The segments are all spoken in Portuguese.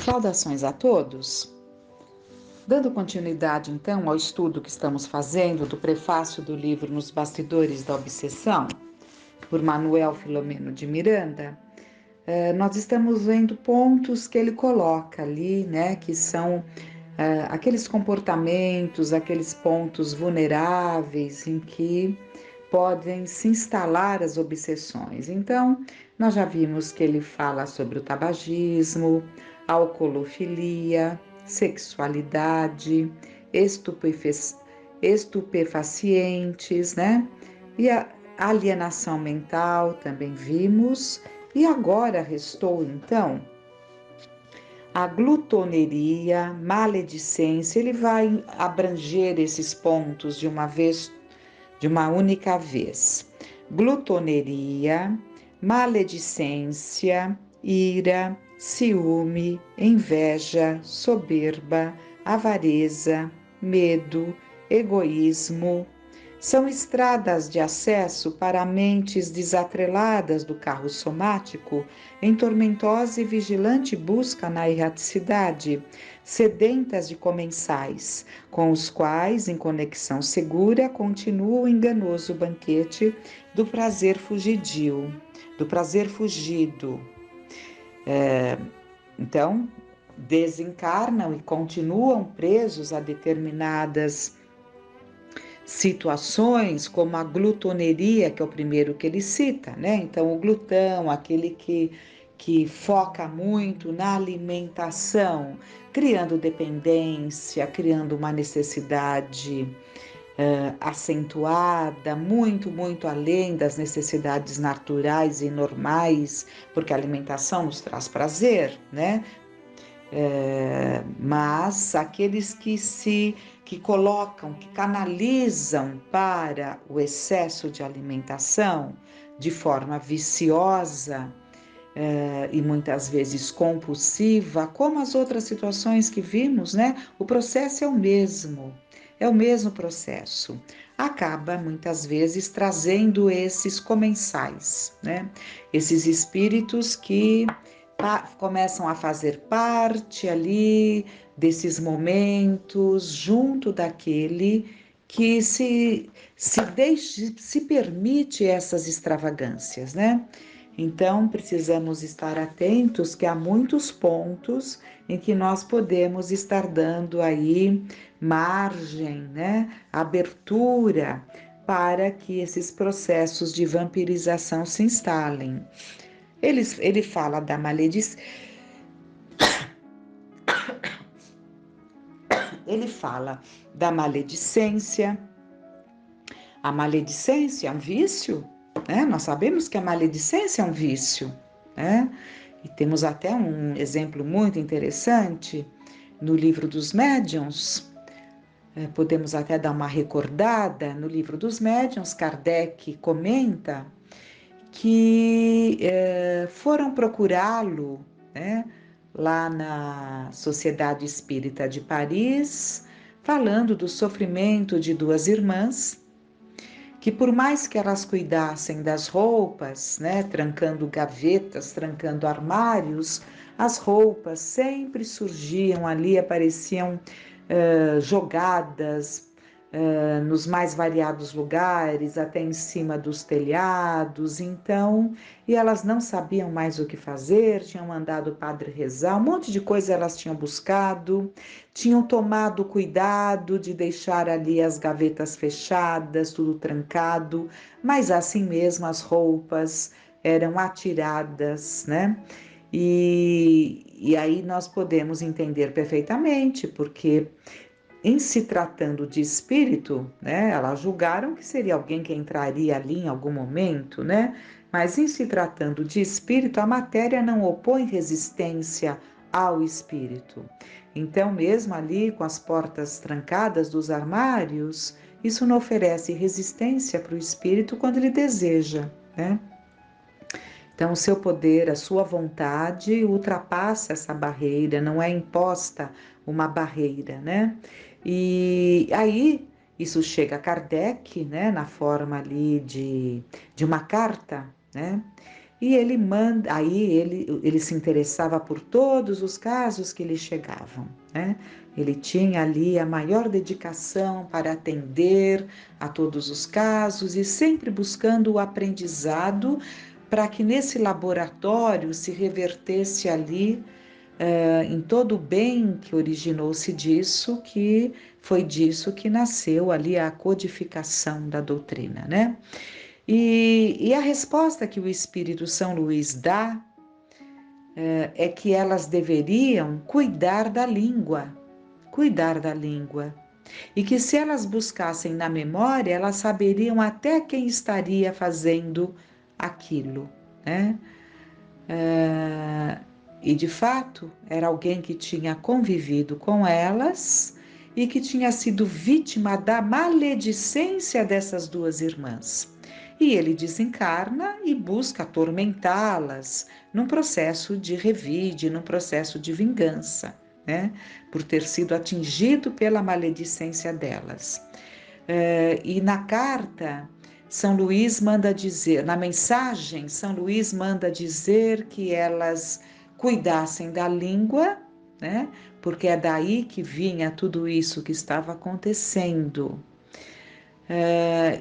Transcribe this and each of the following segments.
Saudações a todos. Dando continuidade, então, ao estudo que estamos fazendo do prefácio do livro Nos Bastidores da Obsessão, por Manuel Filomeno de Miranda, nós estamos vendo pontos que ele coloca ali, né, que são aqueles comportamentos, aqueles pontos vulneráveis em que podem se instalar as obsessões. Então, nós já vimos que ele fala sobre o tabagismo, alcoolofilia, sexualidade, estupefacientes, né? E a alienação mental também vimos. E agora restou, então, a glutoneria, maledicência. Ele vai abranger esses pontos de uma única vez. Glutoneria, maledicência, ira, ciúme, inveja, soberba, avareza, medo, egoísmo. São estradas de acesso para mentes desatreladas do carro somático em tormentosa e vigilante busca na erraticidade, sedentas de comensais, com os quais, em conexão segura, continua o enganoso banquete do prazer fugidio, do prazer fugido. Então, desencarnam e continuam presos a determinadas situações, como a glutoneria, que é o primeiro que ele cita, né? Então, o glutão, aquele que foca muito na alimentação, criando dependência, criando uma necessidade acentuada, muito, muito além das necessidades naturais e normais, porque a alimentação nos traz prazer, né? Mas aqueles que colocam, que canalizam para o excesso de alimentação de forma viciosa e muitas vezes compulsiva, como as outras situações que vimos, né? O processo é o mesmo processo. Acaba muitas vezes trazendo esses comensais, né? Esses espíritos que começam a fazer parte ali desses momentos, junto daquele que se permite essas extravagâncias, né? Então, precisamos estar atentos que há muitos pontos em que nós podemos estar dando aí margem, né? Abertura para que esses processos de vampirização se instalem. Ele fala da maledicência. Ele fala da maledicência. A maledicência é um vício, né? Nós sabemos que a maledicência é um vício, né? E temos até um exemplo muito interessante no livro dos médiuns. Podemos até dar uma recordada. No livro dos médiuns, Kardec comenta que foram procurá-lo, né, lá na Sociedade Espírita de Paris, falando do sofrimento de duas irmãs, que por mais que elas cuidassem das roupas, né, trancando gavetas, trancando armários, as roupas sempre surgiam ali, apareciam jogadas nos mais variados lugares, até em cima dos telhados, então, e elas não sabiam mais o que fazer, tinham mandado o padre rezar, um monte de coisa elas tinham buscado, tinham tomado cuidado de deixar ali as gavetas fechadas, tudo trancado, mas assim mesmo as roupas eram atiradas, né? E aí nós podemos entender perfeitamente, porque em se tratando de espírito, né, elas julgaram que seria alguém que entraria ali em algum momento, né? Mas em se tratando de espírito, a matéria não opõe resistência ao espírito. Então, mesmo ali com as portas trancadas dos armários, isso não oferece resistência para o espírito quando ele deseja, né? Então, o seu poder, a sua vontade ultrapassa essa barreira, não é imposta uma barreira, né? E aí, isso chega a Kardec, né, na forma ali de uma carta, né? e ele se interessava por todos os casos que lhe chegavam, né? Ele tinha ali a maior dedicação para atender a todos os casos e sempre buscando o aprendizado para que nesse laboratório se revertesse ali em todo o bem que originou-se disso, que foi disso que nasceu ali a codificação da doutrina, né? E a resposta que o Espírito São Luís dá é que elas deveriam cuidar da língua, e que se elas buscassem na memória, elas saberiam até quem estaria fazendo aquilo, né? E de fato era alguém que tinha convivido com elas e que tinha sido vítima da maledicência dessas duas irmãs. E ele desencarna e busca atormentá-las num processo de revide, num processo de vingança, né? Por ter sido atingido pela maledicência delas. E na carta, São Luís manda dizer, na mensagem, São Luís manda dizer que elas cuidassem da língua, né? Porque é daí que vinha tudo isso que estava acontecendo.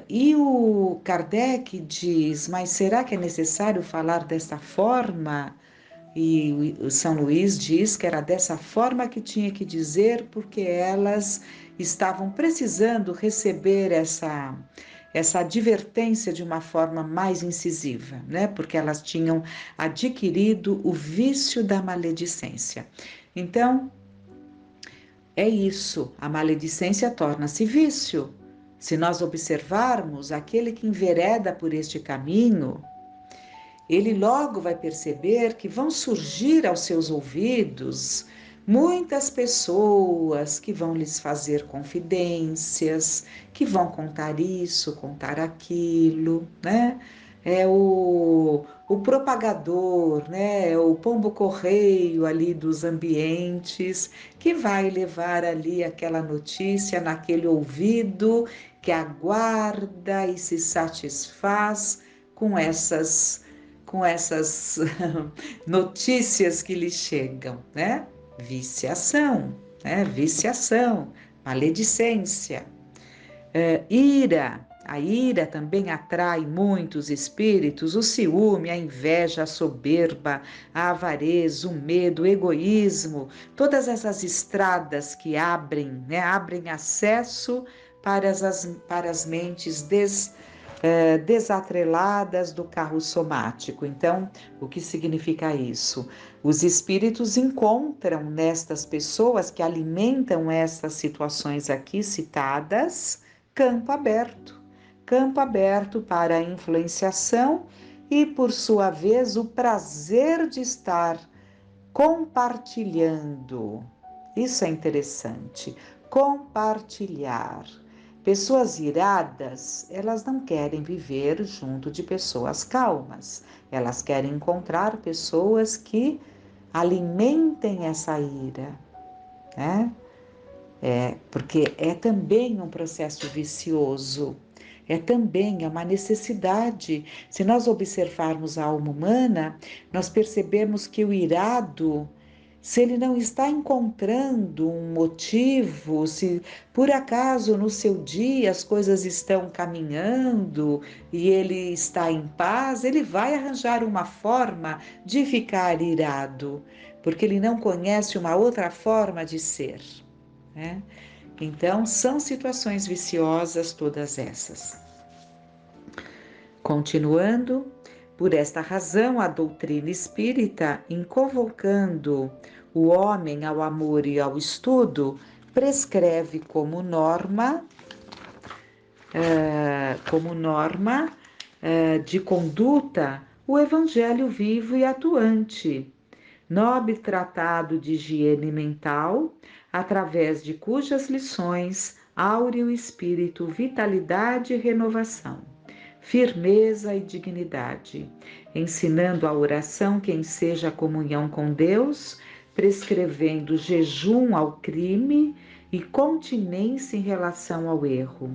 E o Kardec diz, mas será que é necessário falar dessa forma? E o São Luís diz que era dessa forma que tinha que dizer, porque elas estavam precisando receber essa advertência de uma forma mais incisiva, né? Porque elas tinham adquirido o vício da maledicência. Então, é isso, a maledicência torna-se vício. Se nós observarmos, aquele que envereda por este caminho, ele logo vai perceber que vão surgir aos seus ouvidos muitas pessoas que vão lhes fazer confidências, que vão contar isso, contar aquilo, né? É o propagador, né? É o pombo-correio ali dos ambientes que vai levar ali aquela notícia naquele ouvido que aguarda e se satisfaz com essas notícias que lhe chegam, né? Viciação, né? Viciação, maledicência, ira. A ira também atrai muitos espíritos, o ciúme, a inveja, a soberba, a avareza, o medo, o egoísmo, todas essas estradas que abrem, né? Abrem acesso para as mentes desatreladas do carro somático. Então, o que significa isso? Os espíritos encontram nestas pessoas que alimentam essas situações aqui citadas, campo aberto para a influenciação e, por sua vez, o prazer de estar compartilhando. Isso é interessante, compartilhar. Pessoas iradas, elas não querem viver junto de pessoas calmas. Elas querem encontrar pessoas que alimentem essa ira, né? Porque é também um processo vicioso, é também uma necessidade. Se nós observarmos a alma humana, nós percebemos que o irado, se ele não está encontrando um motivo, se por acaso no seu dia as coisas estão caminhando e ele está em paz, ele vai arranjar uma forma de ficar irado, porque ele não conhece uma outra forma de ser, né? Então, são situações viciosas todas essas. Continuando, por esta razão, a doutrina espírita, em convocando o homem ao amor e ao estudo, prescreve como norma de conduta o evangelho vivo e atuante, nobre tratado de higiene mental, através de cujas lições áureo espírito, vitalidade e renovação, firmeza e dignidade, ensinando a oração que enseja a comunhão com Deus, prescrevendo jejum ao crime e continência em relação ao erro,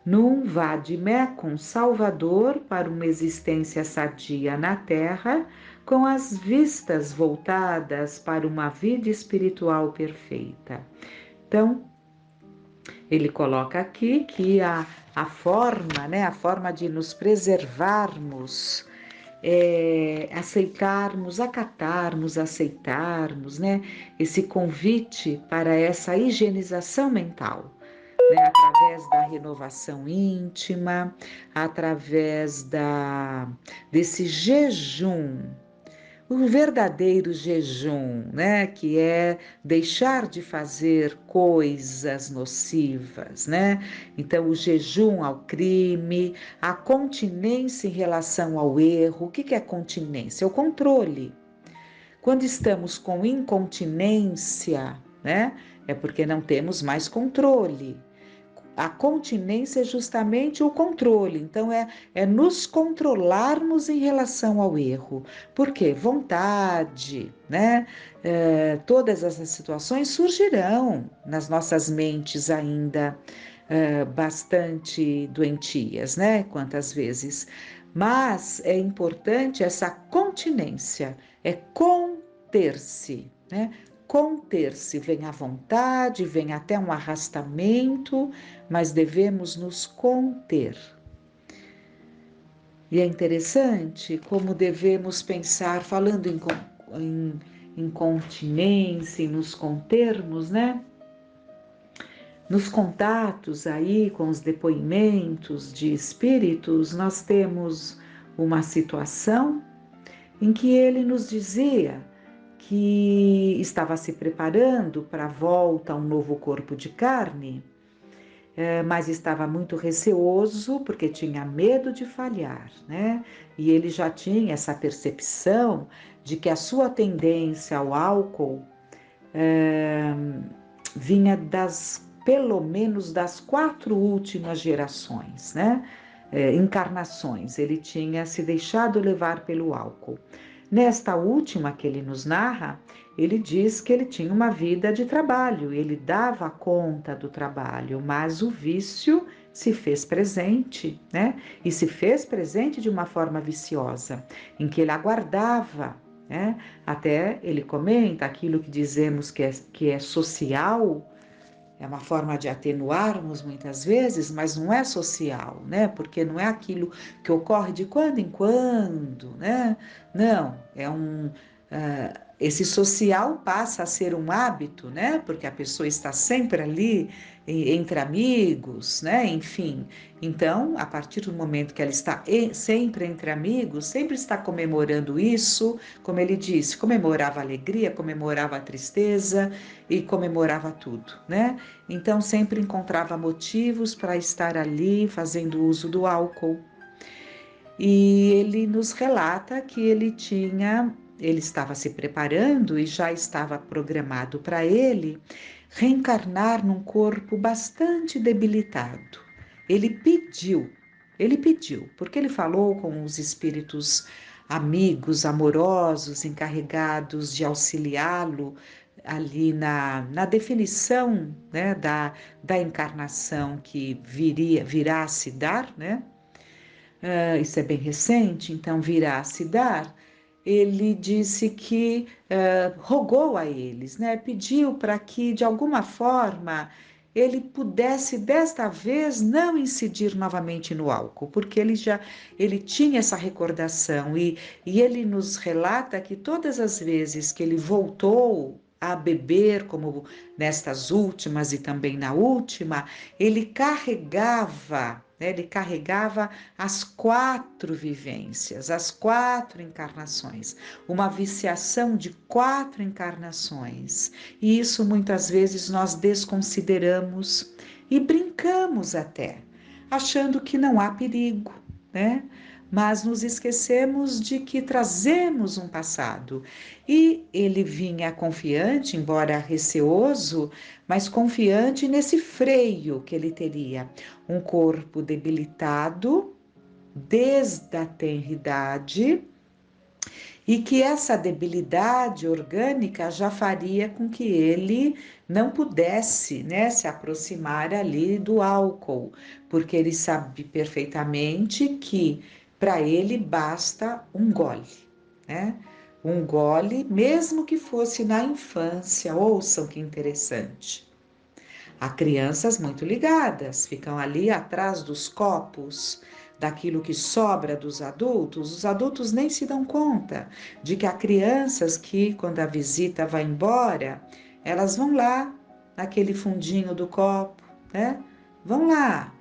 num vade-mecum salvador para uma existência sadia na Terra, com as vistas voltadas para uma vida espiritual perfeita. Então, ele coloca aqui que a forma, né, a forma de nos preservarmos, aceitarmos, acatarmos, aceitarmos, né, esse convite para essa higienização mental, né, através da renovação íntima, através desse jejum, o verdadeiro jejum, né, que é deixar de fazer coisas nocivas, né? Então, o jejum ao crime, a continência em relação ao erro. O que é continência? É o controle. Quando estamos com incontinência, né, é porque não temos mais controle. A continência é justamente o controle, então é nos controlarmos em relação ao erro. Por quê? Vontade, né? Todas essas situações surgirão nas nossas mentes ainda bastante doentias, né? Quantas vezes. Mas é importante essa continência, é conter-se, né? Conter-se, vem a vontade, vem até um arrastamento, mas devemos nos conter. E é interessante como devemos pensar, falando em continência, em nos contermos, né? Nos contatos aí com os depoimentos de espíritos, nós temos uma situação em que ele nos dizia que estava se preparando para a volta a um novo corpo de carne, mas estava muito receoso porque tinha medo de falhar, né? E ele já tinha essa percepção de que a sua tendência ao álcool vinha pelo menos das 4 últimas gerações, né? Encarnações. Ele tinha se deixado levar pelo álcool. Nesta última que ele nos narra, ele diz que ele tinha uma vida de trabalho, ele dava conta do trabalho, mas o vício se fez presente, né? E se fez presente de uma forma viciosa, em que ele aguardava, né? Até ele comenta aquilo que dizemos que é social, é uma forma de atenuarmos muitas vezes, mas não é social, né? Porque não é aquilo que ocorre de quando em quando, né? Não, esse social passa a ser um hábito, né? Porque a pessoa está sempre ali entre amigos, né? Enfim, então, a partir do momento que ela está sempre entre amigos, sempre está comemorando isso, como ele disse, comemorava a alegria, comemorava a tristeza e comemorava tudo, né? Então, sempre encontrava motivos para estar ali fazendo uso do álcool. E ele nos relata que ele estava se preparando e já estava programado para ele reencarnar num corpo bastante debilitado. Ele pediu, porque ele falou com os espíritos amigos, amorosos, encarregados de auxiliá-lo ali na definição, né, da encarnação que virá a se dar, né? Isso é bem recente, então virá a se dar. Ele disse que rogou a eles, né? Pediu para que de alguma forma ele pudesse desta vez não incidir novamente no álcool, porque ele tinha essa recordação e ele nos relata que todas as vezes que ele voltou a beber, como nestas últimas e também na última, ele carregava, né? Ele carregava as 4 vivências, as 4 encarnações, uma viciação de 4 encarnações. E isso muitas vezes nós desconsideramos e brincamos até, achando que não há perigo, né? Mas nos esquecemos de que trazemos um passado. E ele vinha confiante, embora receoso, mas confiante nesse freio que ele teria. Um corpo debilitado desde a tenridade e que essa debilidade orgânica já faria com que ele não pudesse, né, se aproximar ali do álcool, porque ele sabe perfeitamente que para ele basta um gole, né? Um gole, mesmo que fosse na infância, ouçam que interessante. Há crianças muito ligadas, ficam ali atrás dos copos, daquilo que sobra dos adultos. Os adultos nem se dão conta de que há crianças que, quando a visita vai embora, elas vão lá naquele fundinho do copo, né? Vão lá.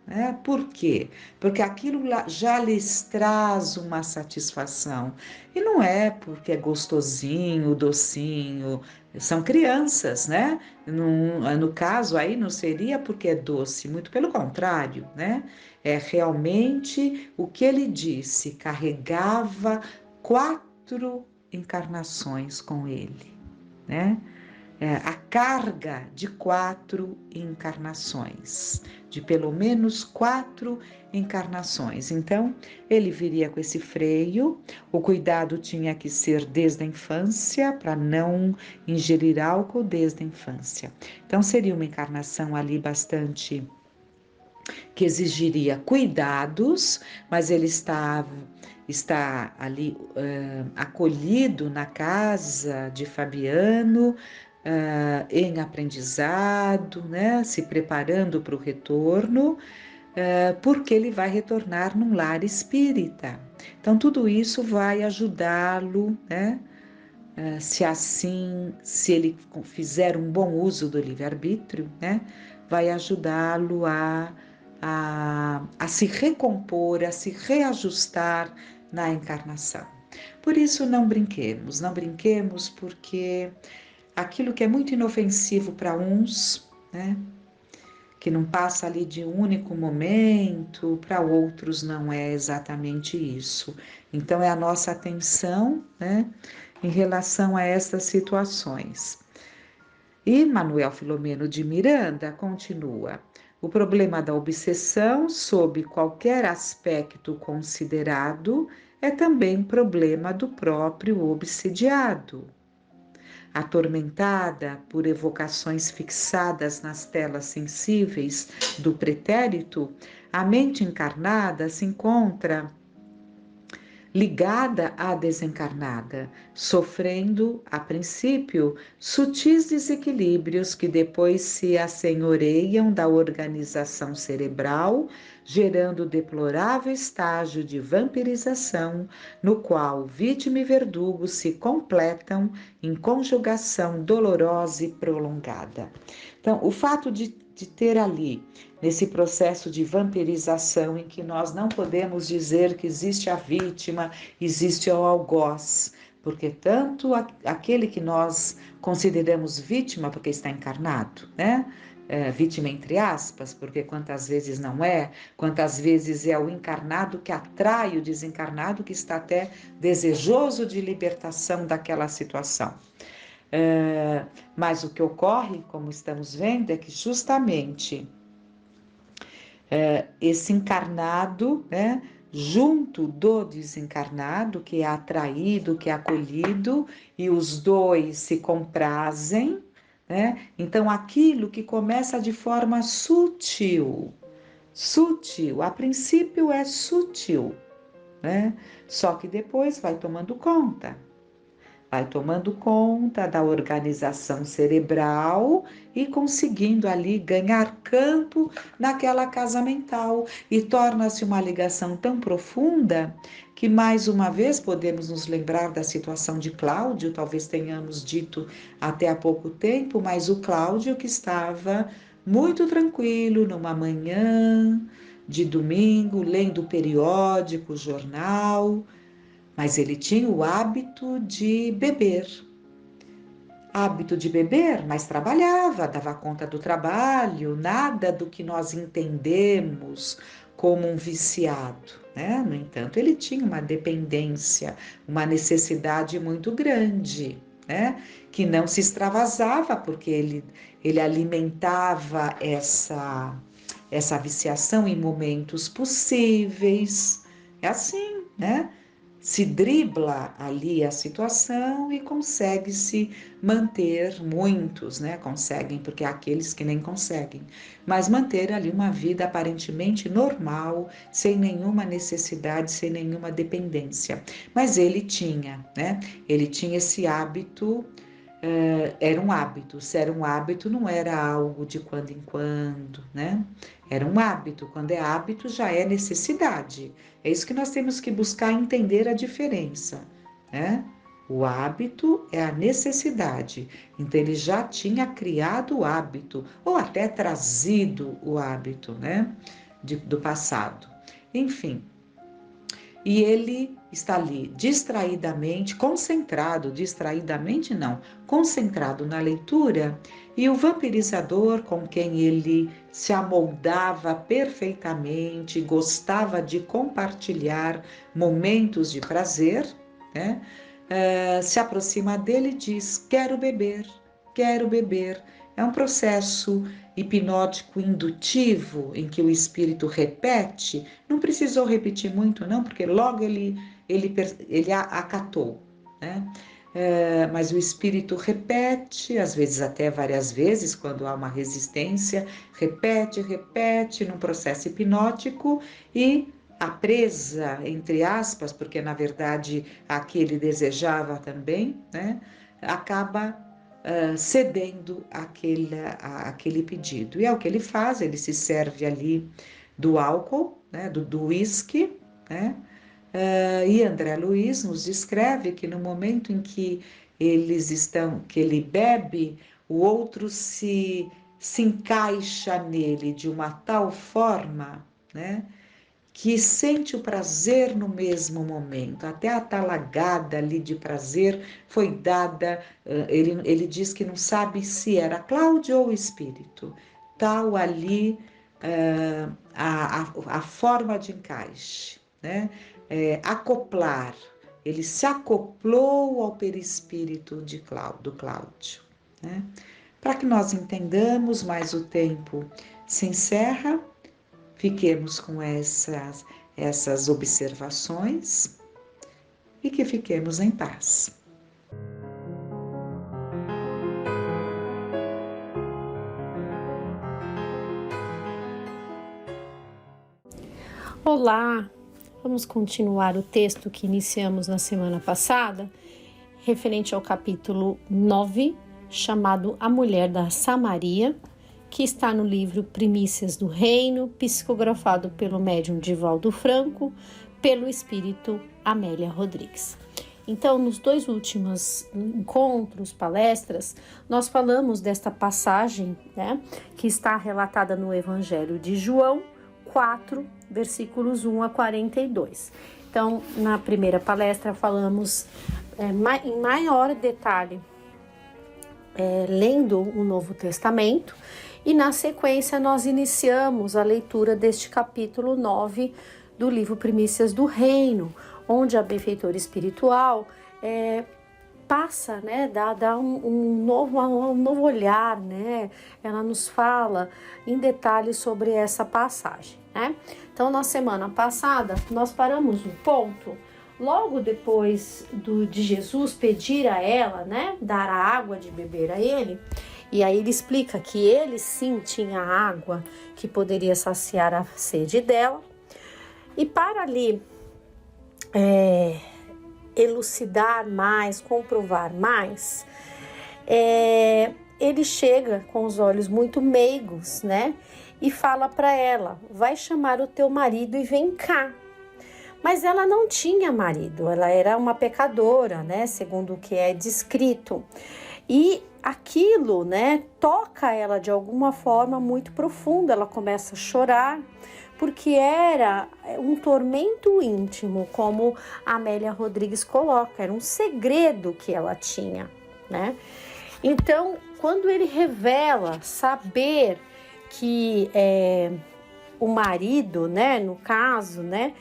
Né? Por quê? Porque aquilo já lhes traz uma satisfação. E não é porque é gostosinho, docinho, são crianças, né? No caso aí não seria porque é doce, muito pelo contrário, né? É realmente o que ele disse, carregava 4 encarnações com ele, né? A carga de 4 encarnações, de pelo menos 4 encarnações. Então, ele viria com esse freio, o cuidado tinha que ser desde a infância, para não ingerir álcool desde a infância. Então, seria uma encarnação ali bastante que exigiria cuidados, mas ele está ali acolhido na casa de Fabiano, em aprendizado, né, se preparando para o retorno, porque ele vai retornar num lar espírita. Então, tudo isso vai ajudá-lo, né? Se ele fizer um bom uso do livre-arbítrio, né, vai ajudá-lo a se recompor, a se reajustar na encarnação. Por isso, não brinquemos, porque aquilo que é muito inofensivo para uns, né, que não passa ali de um único momento, para outros não é exatamente isso. Então, é a nossa atenção, né, em relação a essas situações. E Manuel Filomeno de Miranda continua: o problema da obsessão, sob qualquer aspecto considerado, é também problema do próprio obsediado. Atormentada por evocações fixadas nas telas sensíveis do pretérito, a mente encarnada se encontra ligada à desencarnada, sofrendo, a princípio, sutis desequilíbrios que depois se assenhoreiam da organização cerebral, gerando deplorável estágio de vampirização, no qual vítima e verdugo se completam em conjugação dolorosa e prolongada. Então, o fato de ter ali, nesse processo de vampirização, em que nós não podemos dizer que existe a vítima, existe o algoz, porque tanto aquele que nós consideramos vítima porque está encarnado, né? Vítima entre aspas, porque quantas vezes não é, quantas vezes é o encarnado que atrai o desencarnado que está até desejoso de libertação daquela situação. Mas o que ocorre, como estamos vendo, é que justamente esse encarnado, né, junto do desencarnado, que é atraído, que é acolhido, e os dois se comprazem, né? Então, aquilo que começa de forma sutil, a princípio é sutil, né? Só que depois vai tomando conta da organização cerebral e conseguindo ali ganhar campo naquela casa mental, e torna-se uma ligação tão profunda que, mais uma vez, podemos nos lembrar da situação de Cláudio, talvez tenhamos dito até há pouco tempo, mas o Cláudio que estava muito tranquilo numa manhã de domingo, lendo o periódico, o jornal, mas ele tinha o hábito de beber, mas trabalhava, dava conta do trabalho, nada do que nós entendemos como um viciado, né? No entanto, ele tinha uma dependência, uma necessidade muito grande, né? Que não se extravasava, porque ele alimentava essa viciação em momentos possíveis. É assim, né? se dribla ali a situação e consegue se manter, muitos, né, conseguem, porque há aqueles que nem conseguem, mas manter ali uma vida aparentemente normal, sem nenhuma necessidade, sem nenhuma dependência. Mas ele tinha, né, ele tinha esse hábito. Era um hábito, se era um hábito não era algo de quando em quando, né? Era um hábito, quando é hábito já é necessidade. É isso que nós temos que buscar entender a diferença, né? O hábito é a necessidade, então ele já tinha criado o hábito, ou até trazido o hábito, né? Do passado. Enfim, e ele está ali distraidamente, concentrado, distraidamente não, concentrado na leitura, e o vampirizador com quem ele se amoldava perfeitamente, gostava de compartilhar momentos de prazer, né? Se aproxima dele e diz: quero beber, quero beber. É um processo hipnótico indutivo em que o espírito repete. Não precisou repetir muito, não, porque logo ele acatou, né? Mas o espírito repete, às vezes até várias vezes, quando há uma resistência, repete, repete num processo hipnótico e a presa, entre aspas, porque na verdade aquele desejava também, né? Acaba cedendo aquele pedido. E é o que ele faz, ele se serve ali do álcool, né, do uísque, né? E André Luiz nos descreve que no momento em que que ele bebe, o outro se encaixa nele de uma tal forma, né, que sente o prazer no mesmo momento. Até a talagada ali de prazer foi dada, ele diz que não sabe se era Cláudio ou o espírito, tal ali a forma de encaixe, né? Acoplar, ele se acoplou ao perispírito do Cláudio, né? Para que nós entendamos, mas o tempo se encerra. Fiquemos com essas observações e que fiquemos em paz. Olá, vamos continuar o texto que iniciamos na semana passada, referente ao capítulo 9, chamado A Mulher da Samaria, que está no livro Primícias do Reino, psicografado pelo médium Divaldo Franco, pelo espírito Amélia Rodrigues. Então, nos dois últimos encontros, palestras, nós falamos desta passagem, né, que está relatada no Evangelho de João 4, versículos 1 a 42. Então, na primeira palestra, falamos em maior detalhe, lendo o Novo Testamento, e na sequência nós iniciamos a leitura deste capítulo 9 do livro Primícias do Reino, onde a benfeitora espiritual passa, né, dá um novo olhar, né? Ela nos fala em detalhes sobre essa passagem, né? Então, na semana passada, nós paramos um ponto, logo depois de Jesus pedir a ela, né, dar a água de beber a ele, e aí ele explica que ele sim tinha água que poderia saciar a sede dela, e para ali elucidar mais, comprovar mais, ele chega com os olhos muito meigos, né? E fala para ela: vai chamar o teu marido e vem cá. Mas ela não tinha marido, ela era uma pecadora, né? Segundo o que é descrito. E aquilo, né, toca ela de alguma forma muito profunda. Ela começa a chorar, porque era um tormento íntimo, como a Amélia Rodrigues coloca, era um segredo que ela tinha, né? Então, quando ele revela saber que o marido, né, no caso, né,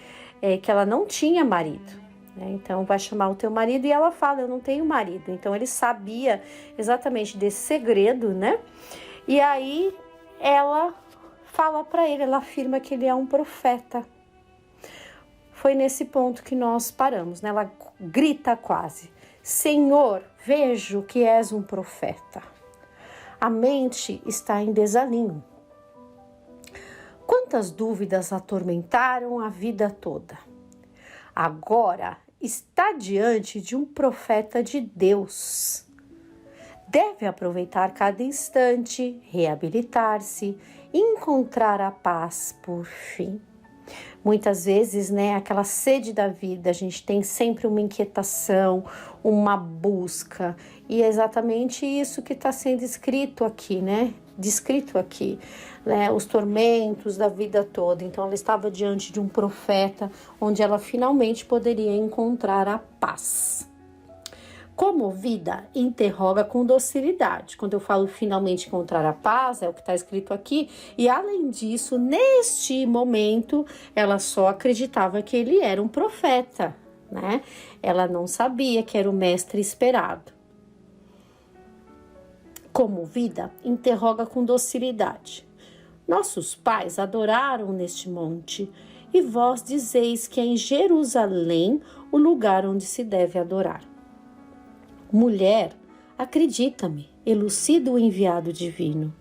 que ela não tinha marido, né? Então, vai chamar o teu marido, e ela fala: eu não tenho marido. Então, ele sabia exatamente desse segredo, né? E aí, ela fala para ele, ela afirma que ele é um profeta. foi nesse ponto que nós paramos, né? Ela grita quase: Senhor, vejo que és um profeta. A mente está em desalinho. Quantas dúvidas atormentaram a vida toda? Agora está diante de um profeta de Deus. Deve aproveitar cada instante, reabilitar-se, encontrar a paz por fim. Muitas vezes, né, aquela sede da vida, a gente tem sempre uma inquietação, uma busca, e é exatamente isso que está sendo escrito aqui, né? Descrito aqui, né? Os tormentos da vida toda. Então, ela estava diante de um profeta, onde ela finalmente poderia encontrar a paz. Comovida, interroga com docilidade. Quando eu falo finalmente encontrar a paz, é o que está escrito aqui. E além disso, neste momento, ela só acreditava que ele era um profeta, né? Ela não sabia que era o mestre esperado. Comovida, interroga com docilidade. Nossos pais adoraram neste monte, e vós dizeis que é em Jerusalém o lugar onde se deve adorar. Mulher, acredita-me, elucida o enviado divino,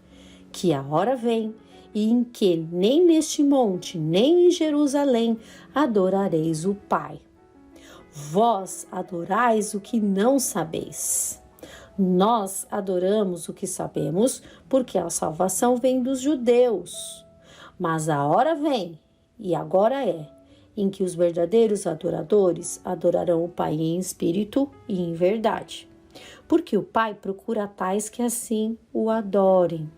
que a hora vem e em que nem neste monte, nem em Jerusalém adorareis o Pai. Vós adorais o que não sabeis. Nós adoramos o que sabemos, porque a salvação vem dos judeus. Mas a hora vem, e agora é, em que os verdadeiros adoradores adorarão o Pai em espírito e em verdade. Porque o Pai procura tais que assim o adorem.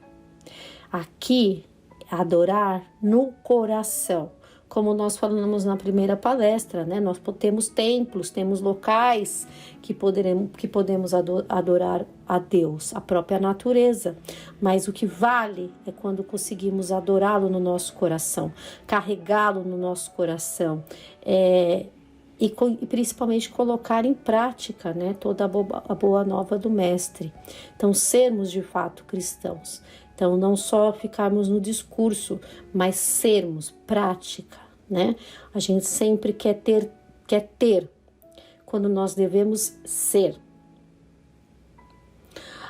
Aqui, adorar no coração. Como nós falamos na primeira palestra, né? Nós temos templos, temos locais que podemos adorar a Deus, a própria natureza. Mas o que vale é quando conseguimos adorá-lo no nosso coração, carregá-lo no nosso coração, e principalmente colocar em prática, né, toda a boa nova do Mestre. Então, sermos de fato cristãos. Então, não só ficarmos no discurso, mas sermos prática, né? A gente sempre quer ter, quando nós devemos ser.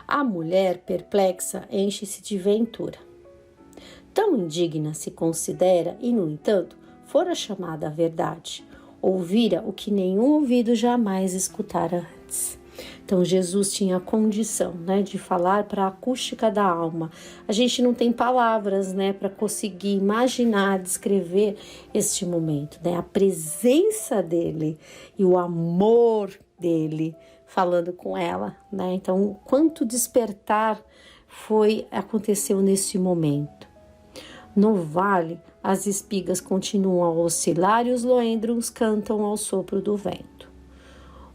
A mulher perplexa enche-se de ventura. Tão indigna se considera e, no entanto, fora chamada à verdade. Ouvira o que nenhum ouvido jamais escutara antes. Então, Jesus tinha a condição, né, de falar para a acústica da alma. A gente não tem palavras, né, para conseguir imaginar, descrever este momento, né? A presença dele e o amor dele falando com ela, né? Então, quanto despertar aconteceu nesse momento. No vale, as espigas continuam a oscilar e os loendros cantam ao sopro do vento.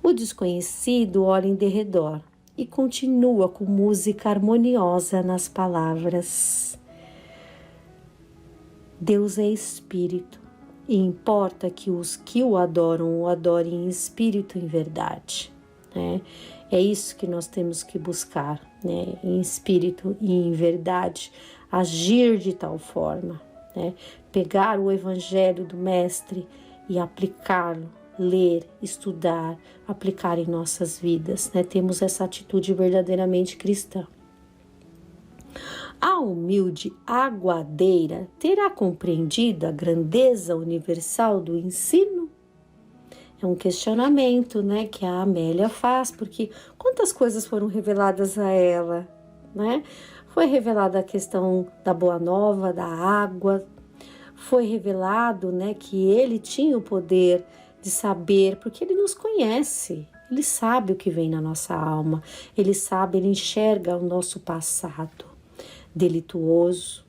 O desconhecido olha em derredor e continua com música harmoniosa nas palavras. Deus é espírito e importa que os que o adorem em espírito e em verdade, né? É isso que nós temos que buscar, né? Em espírito e em verdade, agir de tal forma, né? Pegar o evangelho do Mestre e aplicá-lo, ler, estudar, aplicar em nossas vidas, né? Temos essa atitude verdadeiramente cristã. A humilde aguadeira terá compreendido a grandeza universal do ensino? É um questionamento, né, que a Amélia faz, porque quantas coisas foram reveladas a ela, né? Foi revelada a questão da boa nova, da água, foi revelado, né, que ele tinha o poder de saber, porque ele nos conhece, ele sabe o que vem na nossa alma, ele enxerga o nosso passado delituoso,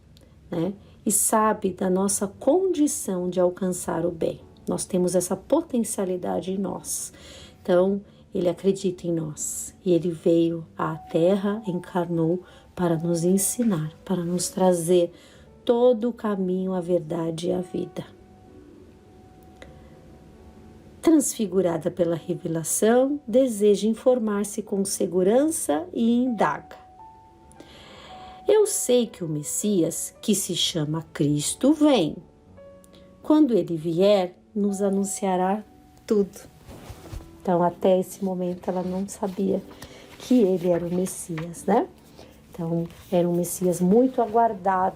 né? E sabe da nossa condição de alcançar o bem. Nós temos essa potencialidade em nós. Então, ele acredita em nós e ele veio à Terra, encarnou para nos ensinar, para nos trazer todo o caminho, a verdade e a vida. Transfigurada pela revelação, deseja informar-se com segurança e indaga. Eu sei que o Messias, que se chama Cristo, vem. Quando ele vier, nos anunciará tudo. Então, até esse momento, ela não sabia que ele era o Messias, né? Então, era um Messias muito aguardado.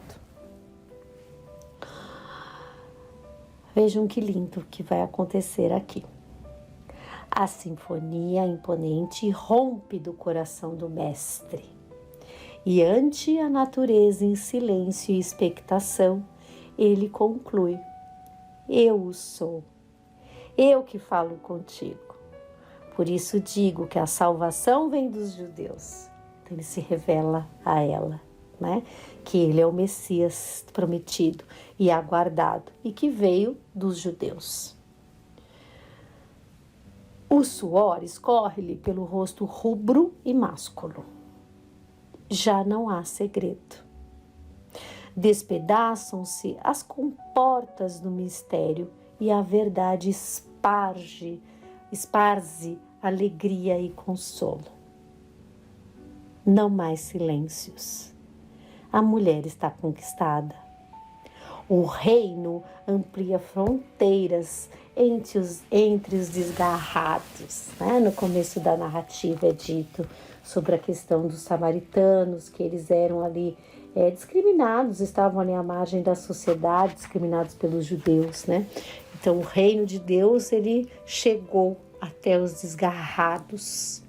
Vejam que lindo que vai acontecer aqui. A sinfonia imponente rompe do coração do mestre. E ante a natureza em silêncio e expectação, ele conclui: eu o sou, eu que falo contigo. Por isso digo que a salvação vem dos judeus. Então ele se revela a ela, né? Que ele é o Messias prometido e aguardado e que veio dos judeus. O suor escorre-lhe pelo rosto rubro e másculo. Já não há segredo. Despedaçam-se as comportas do mistério e a verdade esparze alegria e consolo. Não mais silêncios. A mulher está conquistada. O reino amplia fronteiras entre os desgarrados, né? No começo da narrativa é dito sobre a questão dos samaritanos, que eles eram ali discriminados, estavam ali à margem da sociedade, discriminados pelos judeus, né? Então o reino de Deus, ele chegou até os desgarrados.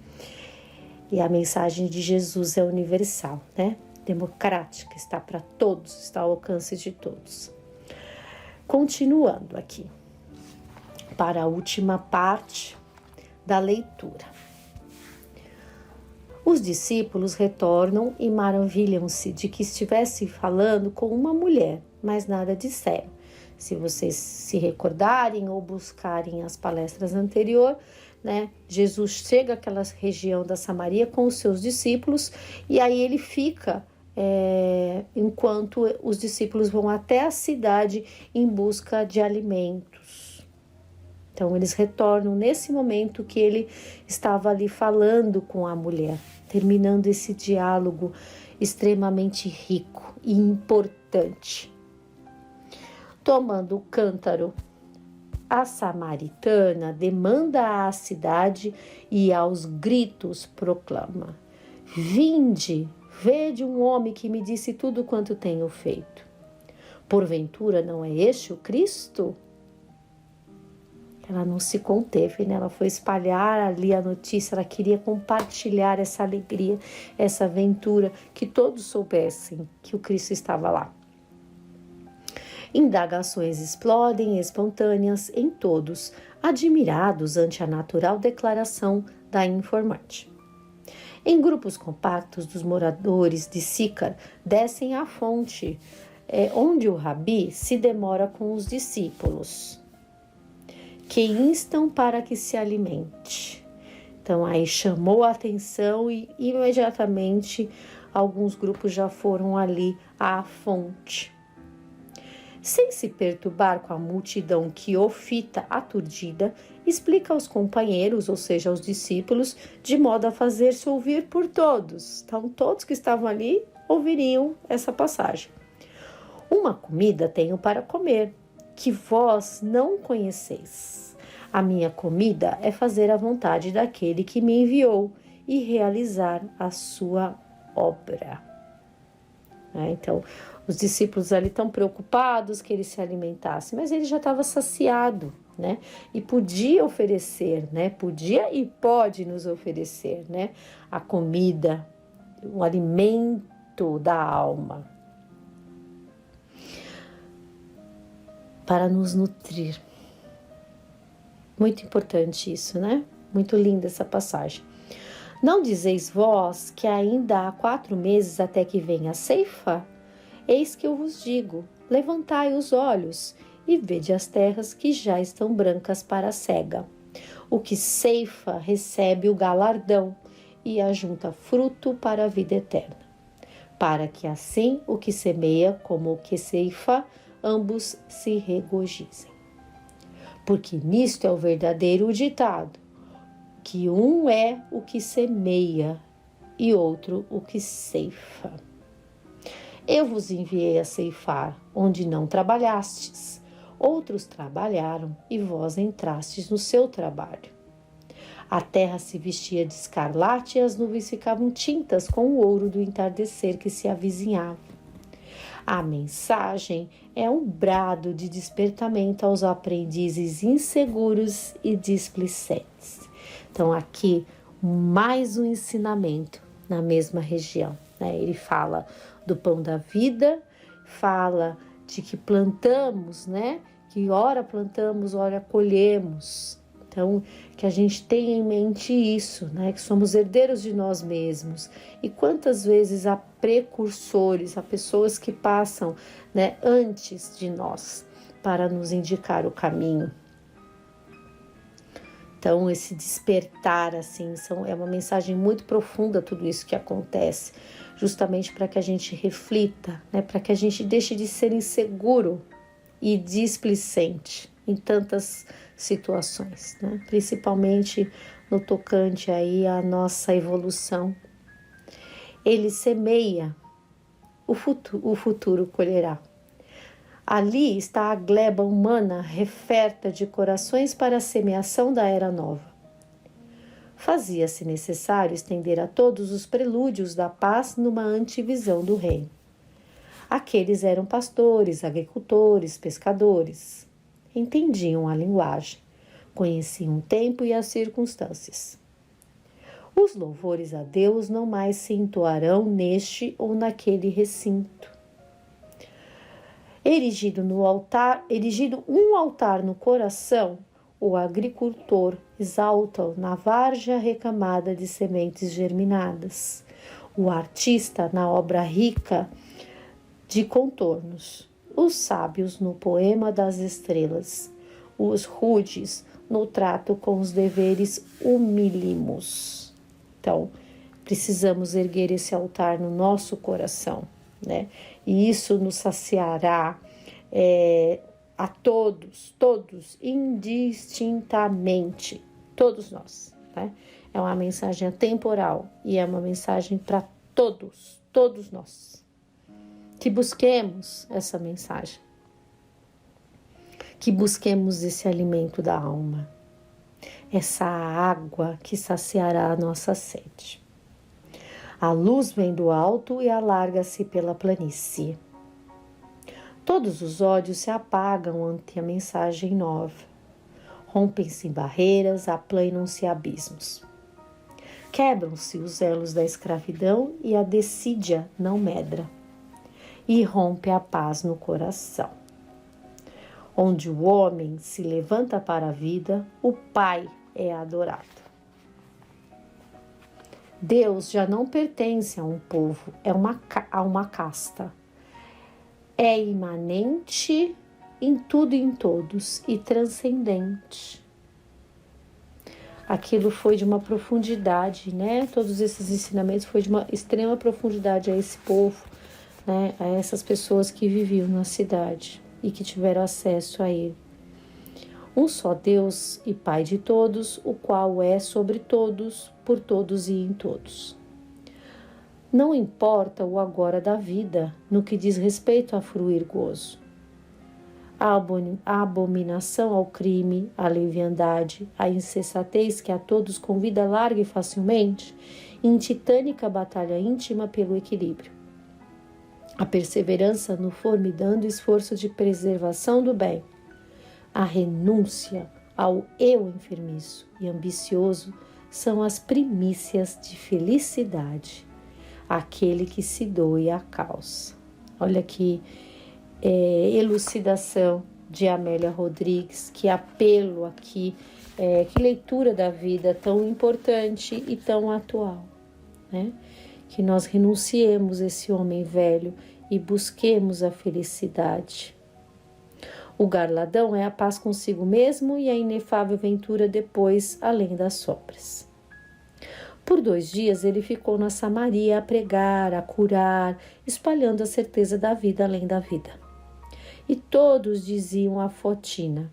E a mensagem de Jesus é universal, né? Democrática, está para todos, está ao alcance de todos. Continuando aqui, para a última parte da leitura. Os discípulos retornam e maravilham-se de que estivesse falando com uma mulher, mas nada disseram. Se vocês se recordarem ou buscarem as palestras anteriores, né, Jesus chega àquela região da Samaria com os seus discípulos e aí ele fica enquanto os discípulos vão até a cidade em busca de alimentos. Então eles retornam nesse momento que ele estava ali falando com a mulher, terminando esse diálogo extremamente rico e importante. Tomando o cântaro, a samaritana demanda à cidade e aos gritos proclama: vinde, vede um homem que me disse tudo quanto tenho feito. Porventura não é este o Cristo? Ela não se conteve, né? Ela foi espalhar ali a notícia, ela queria compartilhar essa alegria, essa aventura, que todos soubessem que o Cristo estava lá. Indagações explodem espontâneas em todos, admirados ante a natural declaração da informante. Em grupos compactos dos moradores de Sícar, descem à fonte, onde o rabi se demora com os discípulos, que instam para que se alimente. Então aí chamou a atenção e imediatamente alguns grupos já foram ali à fonte. Sem se perturbar com a multidão que o fita aturdida, explica aos companheiros, ou seja, aos discípulos, de modo a fazer-se ouvir por todos. Então, todos que estavam ali ouviriam essa passagem. Uma comida tenho para comer, que vós não conheceis. A minha comida é fazer a vontade daquele que me enviou e realizar a sua obra. Então, os discípulos ali estão preocupados que ele se alimentasse, mas ele já estava saciado, né? E podia oferecer, né? Podia e pode nos oferecer, né? A comida, o alimento da alma, para nos nutrir. Muito importante isso, né? Muito linda essa passagem. Não dizeis vós que ainda há 4 meses até que venha a ceifa? Eis que eu vos digo, levantai os olhos e vede as terras que já estão brancas para a cega. O que ceifa recebe o galardão e ajunta fruto para a vida eterna. Para que assim o que semeia como o que ceifa, ambos se regozijem. Porque nisto é o verdadeiro ditado, que um é o que semeia e outro o que ceifa. Eu vos enviei a ceifar onde não trabalhastes. Outros trabalharam e vós entrastes no seu trabalho. A terra se vestia de escarlate e as nuvens ficavam tintas com o ouro do entardecer que se avizinhava. A mensagem é um brado de despertamento aos aprendizes inseguros e displicentes. Então, aqui, mais um ensinamento na mesma região, né? Ele fala do pão da vida, fala de que plantamos, né? Que ora plantamos, ora colhemos. Então, que a gente tenha em mente isso, né? Que somos herdeiros de nós mesmos. E quantas vezes há precursores, há pessoas que passam, né, antes de nós para nos indicar o caminho. Então, esse despertar, assim, é uma mensagem muito profunda, tudo isso que acontece, justamente para que a gente reflita, né? Para que a gente deixe de ser inseguro e displicente em tantas situações, né? Principalmente no tocante aí à nossa evolução. Ele semeia, o futuro colherá. Ali está a gleba humana referta de corações para a semeação da era nova. Fazia-se necessário estender a todos os prelúdios da paz numa antevisão do reino. Aqueles eram pastores, agricultores, pescadores. Entendiam a linguagem, conheciam o tempo e as circunstâncias. Os louvores a Deus não mais se entoarão neste ou naquele recinto. Erigido um altar no coração, o agricultor exalta-o na várzea recamada de sementes germinadas. O artista na obra rica de contornos. Os sábios no poema das estrelas. Os rudes no trato com os deveres humílimos. Então, precisamos erguer esse altar no nosso coração, né? E isso nos saciará a todos, indistintamente, todos nós, né? É uma mensagem atemporal e é uma mensagem para todos nós. Que busquemos essa mensagem, que busquemos esse alimento da alma, essa água que saciará a nossa sede. A luz vem do alto e alarga-se pela planície. Todos os ódios se apagam ante a mensagem nova. Rompem-se barreiras, aplanam-se abismos. Quebram-se os elos da escravidão e a desídia não medra. E rompe a paz no coração. Onde o homem se levanta para a vida, o Pai é adorado. Deus já não pertence a um povo, a uma casta. É imanente em tudo e em todos e transcendente. Aquilo foi de uma profundidade, né? Todos esses ensinamentos foi de uma extrema profundidade a esse povo, né? A essas pessoas que viviam na cidade e que tiveram acesso a ele. Um só Deus e Pai de todos, o qual é sobre todos, por todos e em todos. Não importa o agora da vida, no que diz respeito a fruir gozo. A abominação ao crime, a leviandade, a insensatez que a todos convida larga e facilmente, em titânica batalha íntima pelo equilíbrio. A perseverança no formidando esforço de preservação do bem. A renúncia ao eu enfermiço e ambicioso são as primícias de felicidade, aquele que se doe à causa. Olha que elucidação de Amélia Rodrigues, que apelo aqui, que leitura da vida tão importante e tão atual, né? Que nós renunciemos esse homem velho e busquemos a felicidade. O garladão é a paz consigo mesmo e a inefável ventura depois, além das sobras. Por 2 dias ele ficou na Samaria a pregar, a curar, espalhando a certeza da vida além da vida. E todos diziam a Fotina: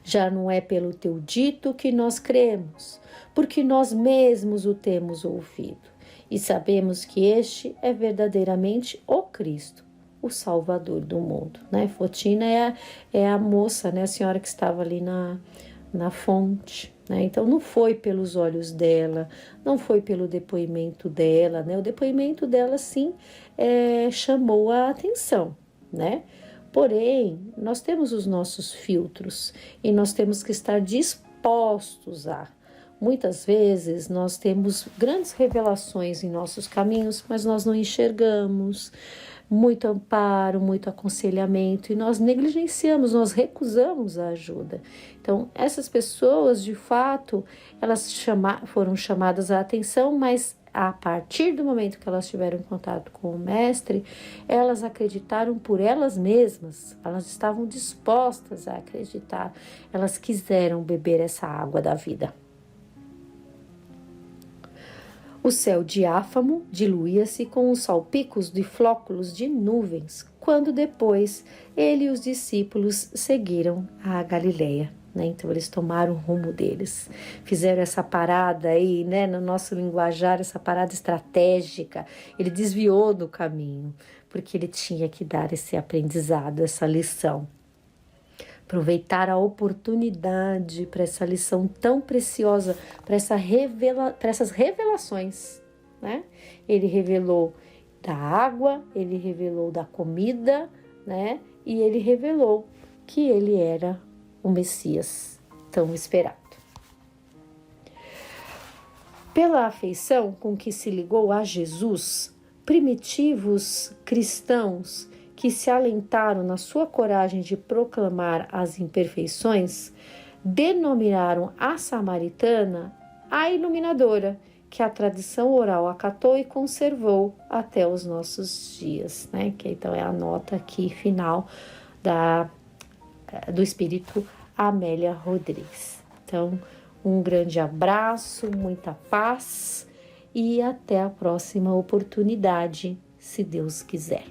já não é pelo teu dito que nós cremos, porque nós mesmos o temos ouvido, e sabemos que este é verdadeiramente o Cristo, o Salvador do mundo, né? Fotina é a moça, né? A senhora que estava ali na fonte, né? Então não foi pelos olhos dela, não foi pelo depoimento dela, né? O depoimento dela sim chamou a atenção, né? Porém, nós temos os nossos filtros e nós temos que estar dispostos a. Muitas vezes nós temos grandes revelações em nossos caminhos, mas nós não enxergamos muito amparo, muito aconselhamento e nós negligenciamos, nós recusamos a ajuda. Então, essas pessoas, de fato, elas foram chamadas a atenção, mas a partir do momento que elas tiveram contato com o mestre, elas acreditaram por elas mesmas, elas estavam dispostas a acreditar, elas quiseram beber essa água da vida. O céu diáfano diluía-se com os salpicos de flóculos de nuvens, quando depois ele e os discípulos seguiram a Galileia. Então eles tomaram o rumo deles, fizeram essa parada aí, né, no nosso linguajar, essa parada estratégica. Ele desviou do caminho, porque ele tinha que dar esse aprendizado, essa lição. Aproveitar a oportunidade para essa lição tão preciosa, para essas revelações, né? Ele revelou da água, ele revelou da comida, né? E ele revelou que ele era o Messias tão esperado. Pela afeição com que se ligou a Jesus, primitivos cristãos que se alentaram na sua coragem de proclamar as imperfeições, denominaram a samaritana a iluminadora, que a tradição oral acatou e conservou até os nossos dias, né? Que então é a nota aqui final do Espírito Amélia Rodrigues. Então, um grande abraço, muita paz e até a próxima oportunidade, se Deus quiser.